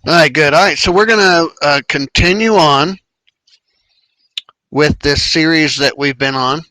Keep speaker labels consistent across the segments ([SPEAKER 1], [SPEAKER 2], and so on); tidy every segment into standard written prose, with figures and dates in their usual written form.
[SPEAKER 1] All right, good. All right, so we're going to continue on with this series that we've been on.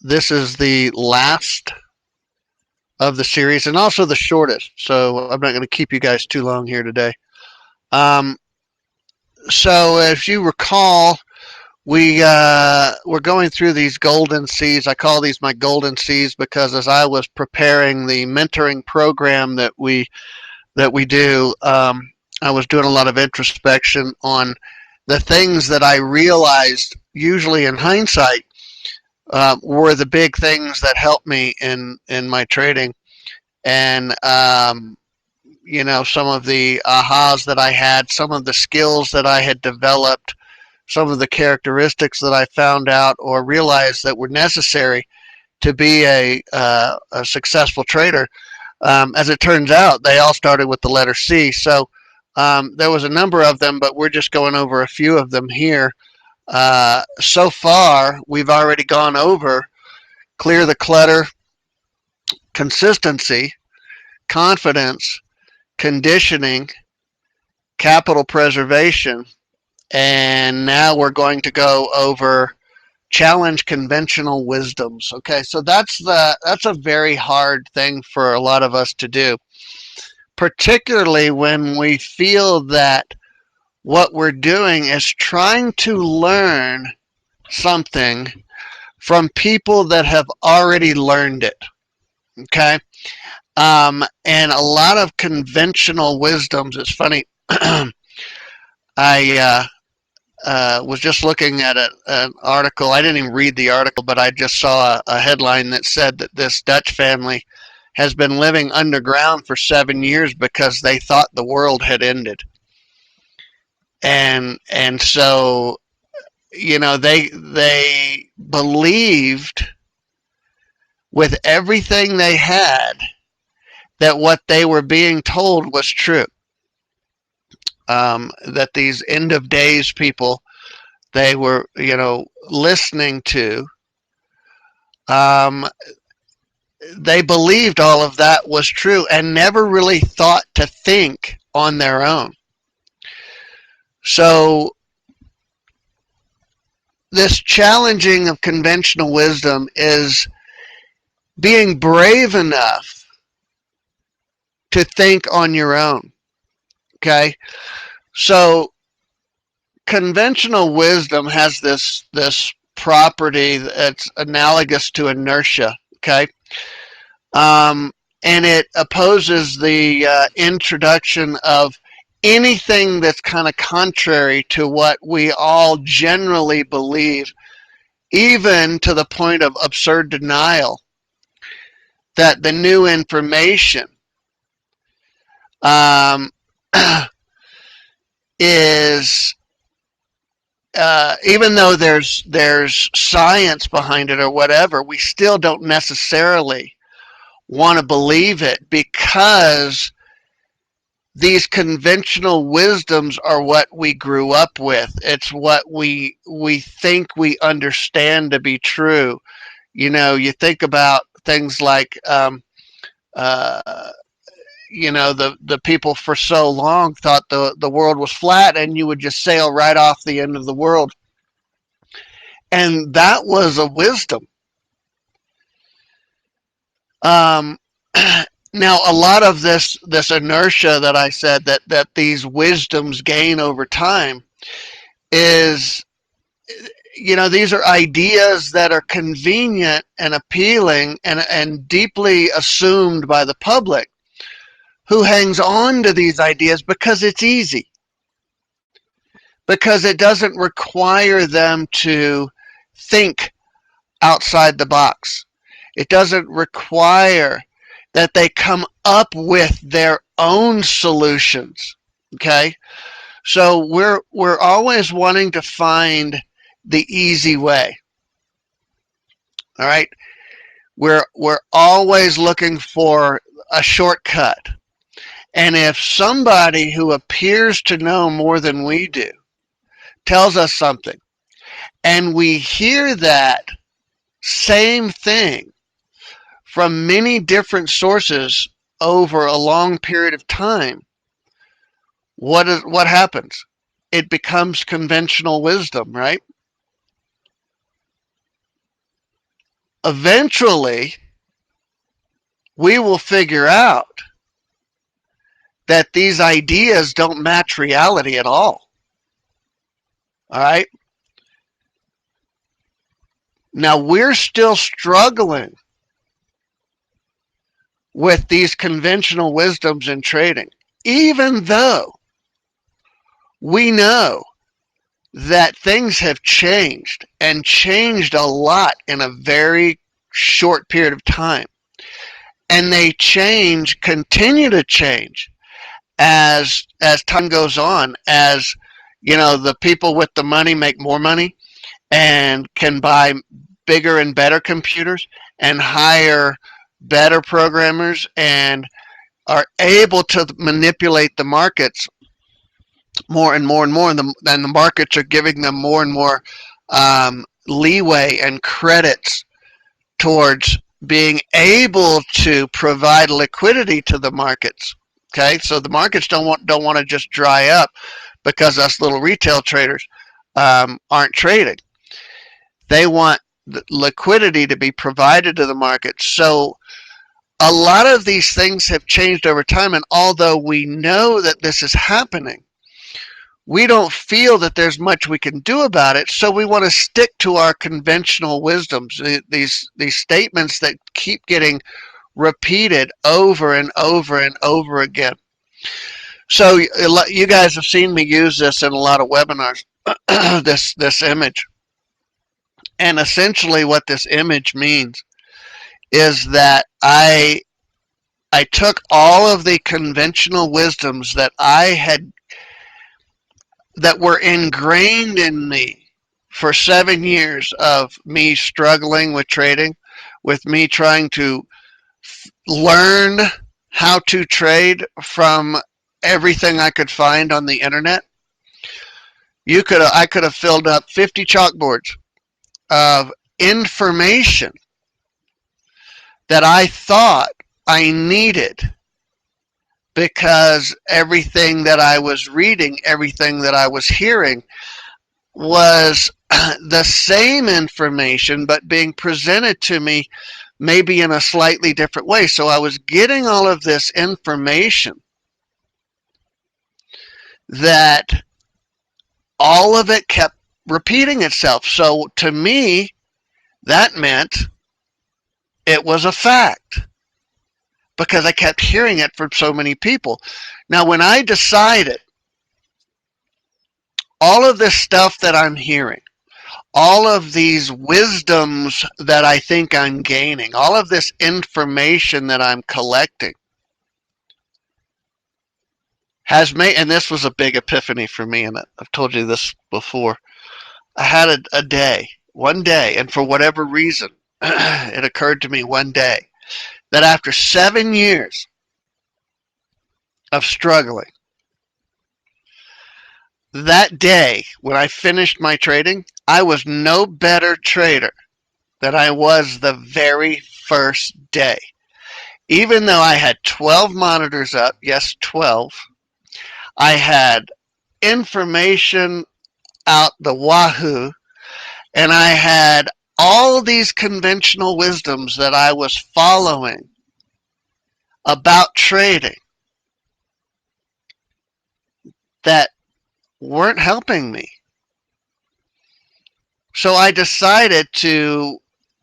[SPEAKER 1] This is the last of the series and also the shortest, so I'm not going to keep you guys too long here today. Um, so, as you recall, we're going through these golden C's. I call these my golden C's because as I was preparing the mentoring program that we do, I was doing a lot of introspection on the things that I realized, usually in hindsight, were the big things that helped me in my trading, and some of the ahas that I had, some of the skills that I had developed, some of the characteristics that I found out or realized that were necessary to be a successful trader. As it turns out, they all started with the letter C. So there was a number of them, but we're just going over a few of them here. So far, we've already gone over clear the clutter, consistency, confidence, conditioning, capital preservation, and now we're going to go over challenge conventional wisdoms. Okay, so that's a very hard thing for a lot of us to do, particularly when we feel that what we're doing is trying to learn something from people that have already learned it. Okay, and a lot of conventional wisdoms. It's funny. I was just looking at an article. I didn't even read the article, but I just saw a headline that said that this Dutch family has been living underground for 7 years because they thought the world had ended, and so they believed with everything they had that what they were being told was true. That these end of days people they were listening to, um, they believed all of that was true and never really thought to think on their own. So this challenging of conventional wisdom is being brave enough to think on your own. Okay, so conventional wisdom has this property that's analogous to inertia. Okay, and it opposes the introduction of anything that's kind of contrary to what we all generally believe, even to the point of absurd denial that the new information um, is even though there's science behind it or whatever, we still don't necessarily want to believe it because these conventional wisdoms are what we grew up with. It's what we think we understand to be true. You think about things like uh, the people for so long thought the world was flat and you would just sail right off the end of the world, and that was a wisdom. Um, Now, a lot of this inertia that I said that these wisdoms gain over time is, these are ideas that are convenient and appealing and deeply assumed by the public, who hangs on to these ideas because it's easy, because it doesn't require them to think outside the box. It doesn't require that they come up with their own solutions. Okay? So we're always wanting to find the easy way. All right? We're always looking for a shortcut. And if somebody who appears to know more than we do tells us something, and we hear that same thing from many different sources over a long period of time, what happens? It becomes conventional wisdom, right? Eventually, we will figure out that these ideas don't match reality at all. All right? Now, we're still struggling with these conventional wisdoms in trading, even though we know that things have changed and changed a lot in a very short period of time. And they continue to change as time goes on, as the people with the money make more money and can buy bigger and better computers and hire better programmers and are able to manipulate the markets more and more and more, and the markets are giving them more and more leeway and credits towards being able to provide liquidity to the markets. Okay, so the markets don't want to just dry up because us little retail traders aren't trading. They want the liquidity to be provided to the market. So a lot of these things have changed over time, and although we know that this is happening, we don't feel that there's much we can do about it, so we want to stick to our conventional wisdoms, these statements that keep getting repeated over and over and over again. So you guys have seen me use this in a lot of webinars, this image. And essentially what this image means is that I took all of the conventional wisdoms that that were ingrained in me for 7 years of me struggling with trading, with me trying to learn how to trade from everything I could find on the internet. I could have filled up 50 chalkboards of information that I thought I needed, because everything that I was reading, everything that I was hearing was the same information but being presented to me maybe in a slightly different way. So I was getting all of this information that all of it kept repeating itself. So to me, that meant it was a fact, because I kept hearing it from so many people. Now, when I decided all of this stuff that I'm hearing, all of these wisdoms that I think I'm gaining, all of this information that I'm collecting has made, and this was a big epiphany for me, and I've told you this before. I had one day, and for whatever reason, it occurred to me one day that after 7 years of struggling, that day when I finished my trading, I was no better trader than I was the very first day. Even though I had 12 monitors up, yes, 12, I had information out the wahoo, and I had all these conventional wisdoms that I was following about trading that weren't helping me. So I decided to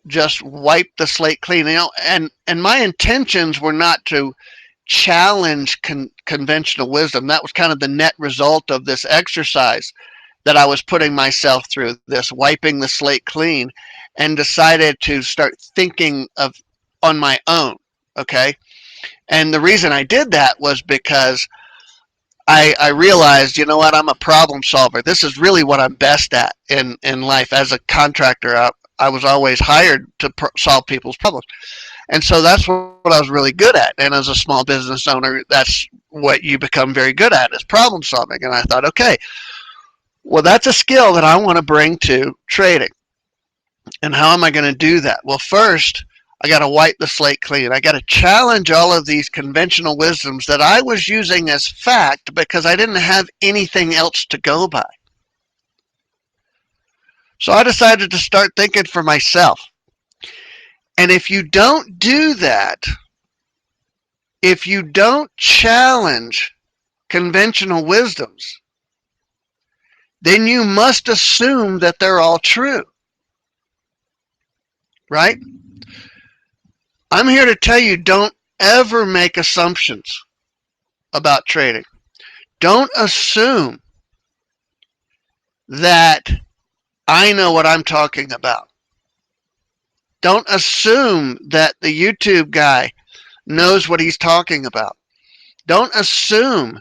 [SPEAKER 1] just wipe the slate clean. And my intentions were not to challenge conventional wisdom. That was kind of the net result of this exercise that I was putting myself through, this wiping the slate clean, and decided to start thinking on my own, okay? And the reason I did that was because I realized, you know what, I'm a problem solver. This is really what I'm best at in life. As a contractor, I was always hired to solve people's problems. And so that's what I was really good at. And as a small business owner, that's what you become very good at, is problem solving. And I thought, okay, well, that's a skill that I want to bring to trading. And how am I going to do that? Well, first, I got to wipe the slate clean. I got to challenge all of these conventional wisdoms that I was using as fact because I didn't have anything else to go by. So I decided to start thinking for myself. And if you don't do that, if you don't challenge conventional wisdoms, then you must assume that they're all true. Right? I'm here to tell you, don't ever make assumptions about trading. Don't assume that I know what I'm talking about. Don't assume that the YouTube guy knows what he's talking about. Don't assume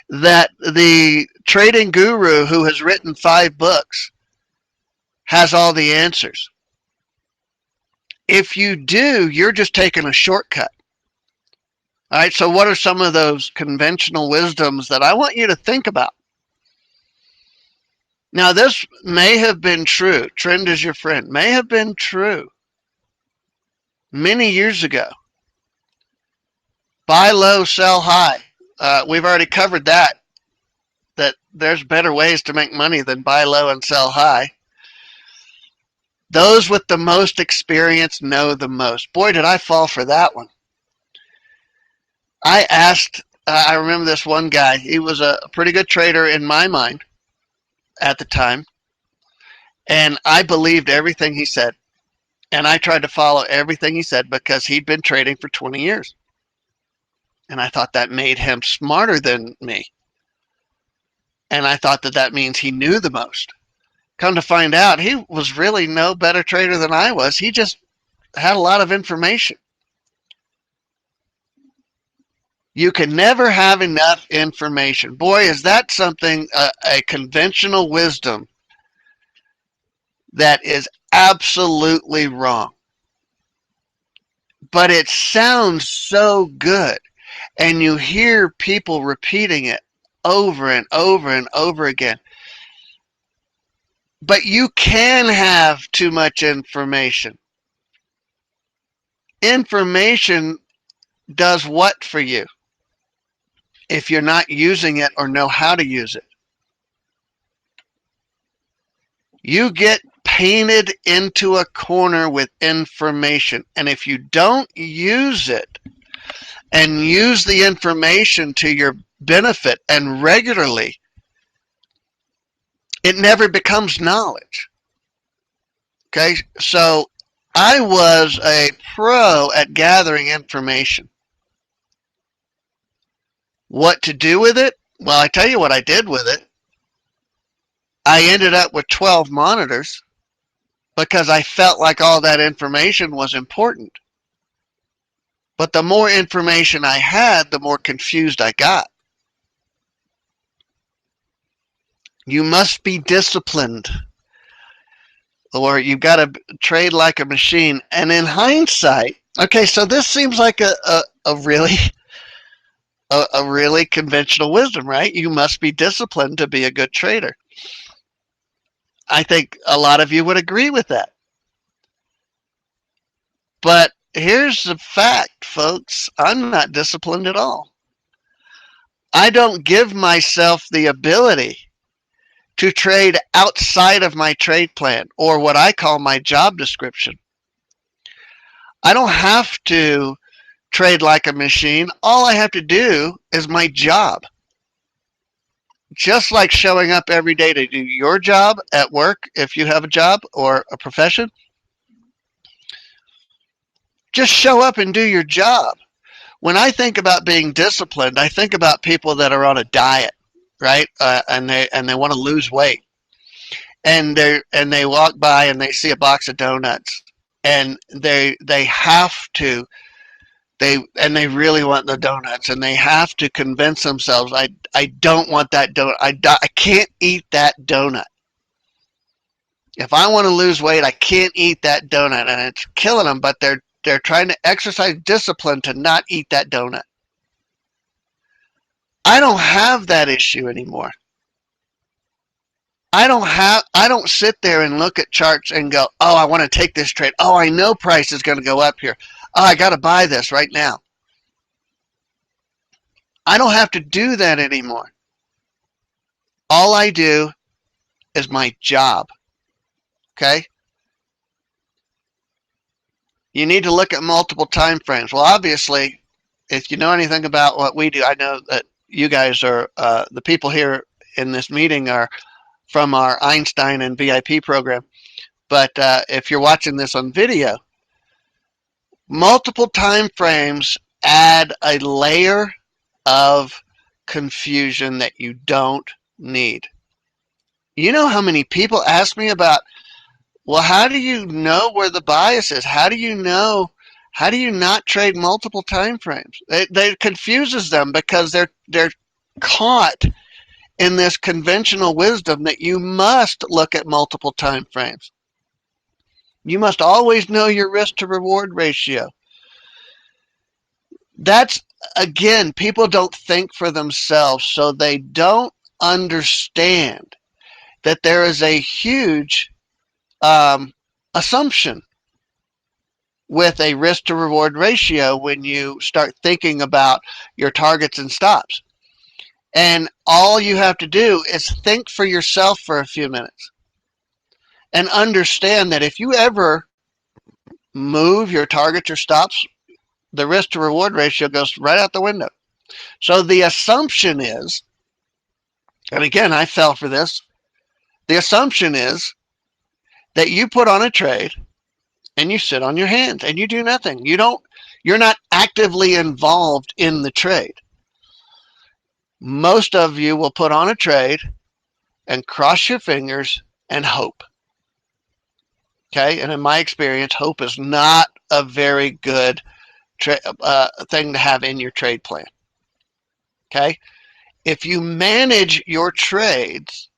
[SPEAKER 1] that the trading guru who has written 5 books has all the answers. If you do, you're just taking a shortcut. All right, so what are some of those conventional wisdoms that I want you to think about? Now, this may have been true. Trend is your friend. May have been true many years ago. Buy low, sell high. We've already covered that there's better ways to make money than buy low and sell high. Those with the most experience know the most. Boy, did I fall for that one. I remember this one guy. He was a pretty good trader in my mind at the time. And I believed everything he said. And I tried to follow everything he said because he'd been trading for 20 years. And I thought that made him smarter than me. And I thought that means he knew the most. Come to find out, he was really no better trader than I was. He just had a lot of information. You can never have enough information. Boy, is that something, a conventional wisdom that is absolutely wrong. But it sounds so good. And you hear people repeating it over and over and over again. But you can have too much information. Information does what for you if you're not using it or know how to use it? You get painted into a corner with information. And if you don't use it and use the information to your benefit and regularly, it never becomes knowledge. Okay, so I was a pro at gathering information. What to do with it? Well, I tell you what I did with it. I ended up with 12 monitors because I felt like all that information was important. But the more information I had, the more confused I got. You must be disciplined, or you've got to trade like a machine. And in hindsight, okay, so this seems like a really conventional wisdom, right? You must be disciplined to be a good trader. I think a lot of you would agree with that. But here's the fact, folks. I'm not disciplined at all. I don't give myself the ability to trade outside of my trade plan, or what I call my job description. I don't have to trade like a machine. All I have to do is my job. Just like showing up every day to do your job at work, if you have a job or a profession, just show up and do your job. When I think about being disciplined, I think about people that are on a diet, right? And they want to lose weight, and they walk by and they see a box of donuts, and they have to, they really want the donuts, and they have to convince themselves, I don't want that donut. I can't eat that donut. If I want to lose weight, I can't eat that donut, and it's killing them. But they're trying to exercise discipline to not eat that donut. I don't have that issue anymore. I don't sit there and look at charts and go, oh, I want to take this trade. Oh, I know price is going to go up here. Oh, I got to buy this right now. I don't have to do that anymore. All I do is my job. Okay? You need to look at multiple time frames. Well, obviously, if you know anything about what we do, I know that you guys are, the people here in this meeting are from our Einstein and VIP program. But if you're watching this on video, multiple time frames add a layer of confusion that you don't need. You know how many people ask me about, well, how do you know where the bias is? How do you know? How do you not trade multiple time frames? It confuses them because they're caught in this conventional wisdom that you must look at multiple time frames. You must always know your risk to reward ratio. That's, again, people don't think for themselves, so they don't understand that there is a huge assumption with a risk to reward ratio when you start thinking about your targets and stops. And all you have to do is think for yourself for a few minutes and understand that if you ever move your targets or stops, the risk to reward ratio goes right out the window. So the assumption is, and again, I fell for this, the assumption is that you put on a trade and you sit on your hands and you do nothing. You're not actively involved in the trade. Most of you will put on a trade and cross your fingers and hope. Okay, and in my experience, hope is not a very good thing to have in your trade plan. Okay, if you manage your trades,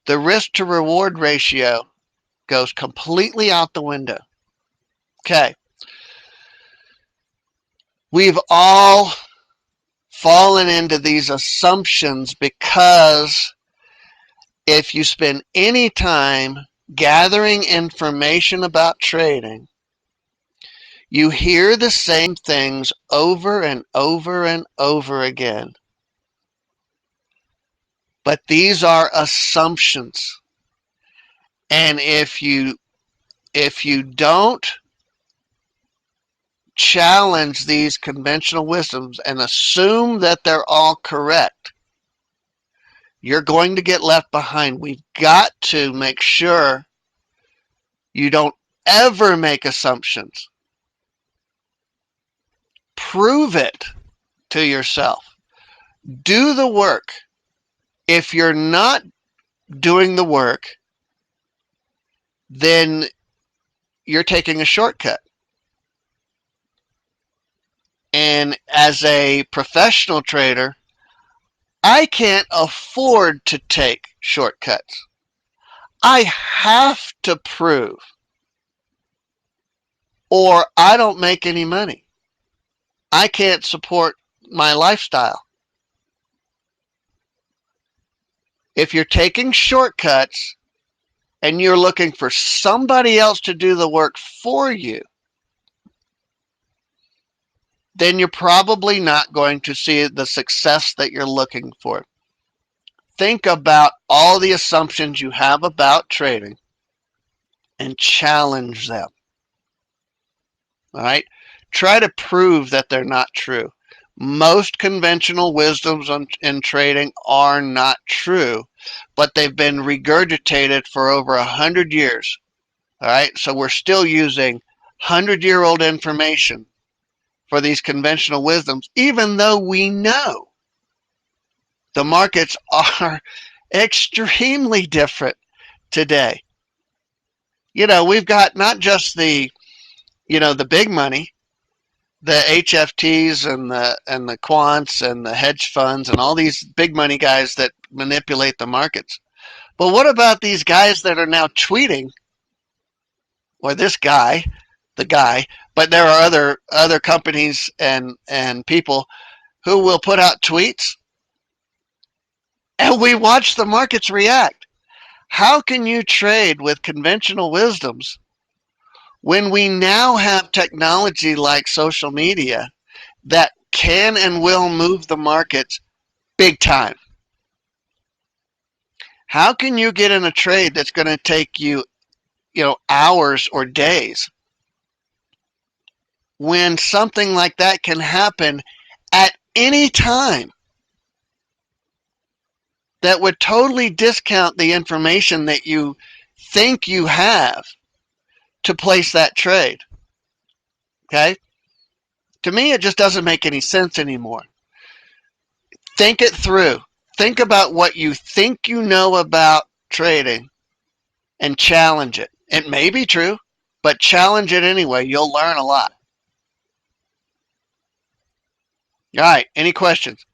[SPEAKER 1] the risk to reward ratio goes completely out the window. Okay, we've all fallen into these assumptions because if you spend any time gathering information about trading, you hear the same things over and over and over again. But these are assumptions. And if you don't challenge these conventional wisdoms and assume that they're all correct, you're going to get left behind. We've got to make sure you don't ever make assumptions. Prove it to yourself. Do the work. If you're not doing the work, then you're taking a shortcut. And as a professional trader, I can't afford to take shortcuts. I have to prove, or I don't make any money. I can't support my lifestyle. If you're taking shortcuts and you're looking for somebody else to do the work for you, then you're probably not going to see the success that you're looking for. Think about all the assumptions you have about trading and challenge them. All right? Try to prove that they're not true. Most conventional wisdoms in trading are not true, but they've been regurgitated for over 100 years. All right? So we're still using 100-year-old information for these conventional wisdoms, even though we know the markets are extremely different today. You know, we've got not just the big money, the HFTs and the quants and the hedge funds and all these big money guys that manipulate the markets. But what about these guys that are now tweeting, or this guy, the guy, but there are other companies and people who will put out tweets and we watch the markets react. How can you trade with conventional wisdoms when we now have technology like social media that can and will move the markets big time? How can you get in a trade that's going to take you, hours or days when something like that can happen at any time that would totally discount the information that you think you have to place that trade? Okay? To me, it just doesn't make any sense anymore. Think it through. Think about what you think you know about trading and challenge it. It may be true, but challenge it anyway. You'll learn a lot. All right. Any questions?